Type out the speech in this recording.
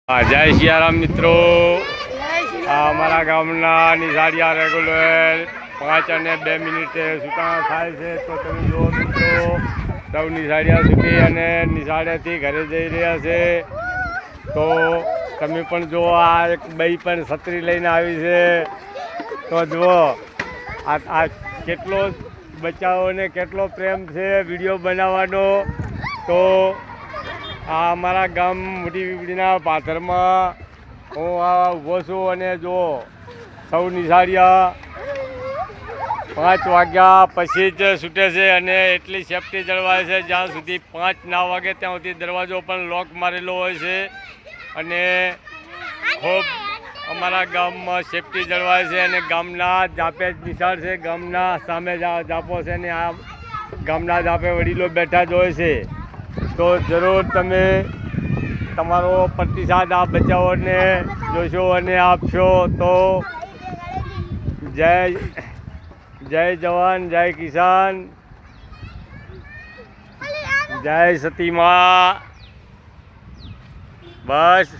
જય સિયારામ મિત્રો, અમારા ગામના નિશાળિયા રેગ્યુલર 5 અને 2 મિનિટે છૂટા થાય છે. તો તમે જુઓ મિત્રો, સૌ નિશાળિયા છૂટી અને નિશાળેથી ઘરે જઈ રહ્યા છે. તો તમે પણ જુઓ, આ એક બાઈ પણ છત્રી લઈને આવી છે. તો જુઓ આ કેટલો બચ્ચાઓને કેટલો પ્રેમ છે વિડીયો બનાવવાનો. તો આ અમારા ગામ મોટી પીપળીના પાથરમાં હું ઊભો છું અને જુઓ સૌ નિશાળિયા 5 વાગ્યા પછી જ છૂટે છે અને એટલી સેફટી જળવાય છે. જ્યાં સુધી 5 ના વાગે ત્યાં સુધી દરવાજો પણ લોક મારેલો હોય છે અને ખૂબ અમારા ગામમાં સેફટી જળવાય છે. અને ગામના જાપે જ નિશાળ છે, ગામના સામે જાપો છે ને આ ગામના જાપે વડીલો બેઠા જ હોય છે. તો જરૂર તમે તમારો પ્રતિસાદ આ બચ્ચાઓને જોશો અને આપશો. તો જય જવાન, જય કિસાન, જય સતી માં. બસ.